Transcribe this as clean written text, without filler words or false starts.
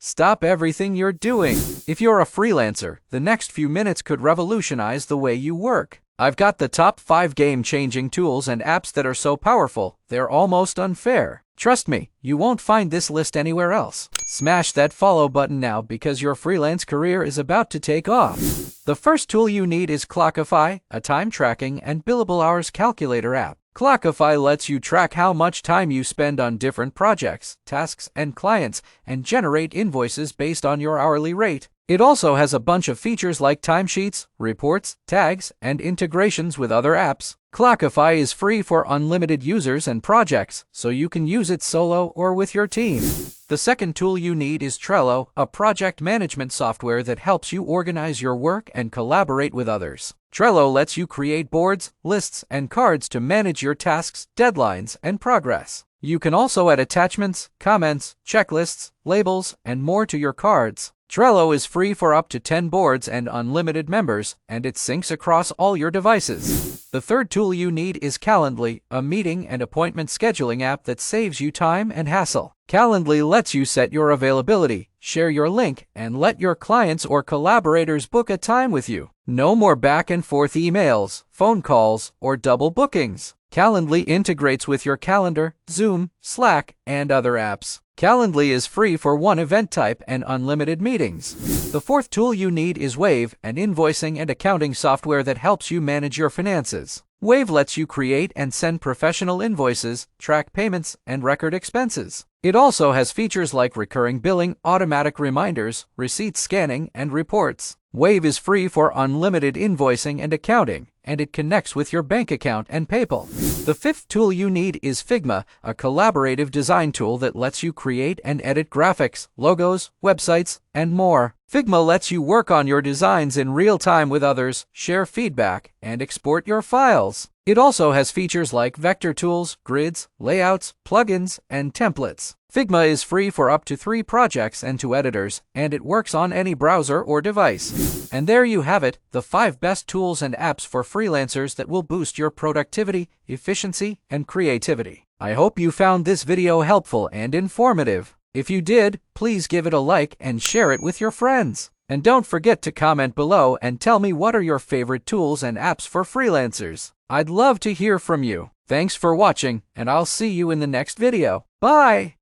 Stop everything you're doing. If you're a freelancer, the next few minutes could revolutionize the way you work. I've got the top 5 game-changing tools and apps that are so powerful, they're almost unfair. Trust me, you won't find this list anywhere else. Smash that follow button now because your freelance career is about to take off. The first tool you need is Clockify, a time tracking and billable hours calculator app. Clockify lets you track how much time you spend on different projects, tasks, and clients, and generate invoices based on your hourly rate. It also has a bunch of features like timesheets, reports, tags, and integrations with other apps. Clockify is free for unlimited users and projects, so you can use it solo or with your team. The second tool you need is Trello, a project management software that helps you organize your work and collaborate with others. Trello lets you create boards, lists, and cards to manage your tasks, deadlines, and progress. You can also add attachments, comments, checklists, labels, and more to your cards. Trello is free for up to 10 boards and unlimited members, and it syncs across all your devices. The third tool you need is Calendly, a meeting and appointment scheduling app that saves you time and hassle. Calendly lets you set your availability, share your link, and let your clients or collaborators book a time with you. No more back and forth emails, phone calls, or double bookings. Calendly integrates with your calendar, Zoom, Slack, and other apps. Calendly is free for one event type and unlimited meetings. The fourth tool you need is Wave, an invoicing and accounting software that helps you manage your finances. Wave lets you create and send professional invoices, track payments, and record expenses. It also has features like recurring billing, automatic reminders, receipt scanning, and reports. Wave is free for unlimited invoicing and accounting, and it connects with your bank account and PayPal. The fifth tool you need is Figma, a collaborative design tool that lets you create and edit graphics, logos, websites, and more. Figma lets you work on your designs in real time with others, share feedback, and export your files. It also has features like vector tools, grids, layouts, plugins, and templates. Figma is free for up to 3 projects and 2 editors, and it works on any browser or device. And there you have it, the 5 best tools and apps for freelancers that will boost your productivity, efficiency, and creativity. I hope you found this video helpful and informative. If you did, please give it a like and share it with your friends. And don't forget to comment below and tell me what are your favorite tools and apps for freelancers. I'd love to hear from you. Thanks for watching, and I'll see you in the next video. Bye!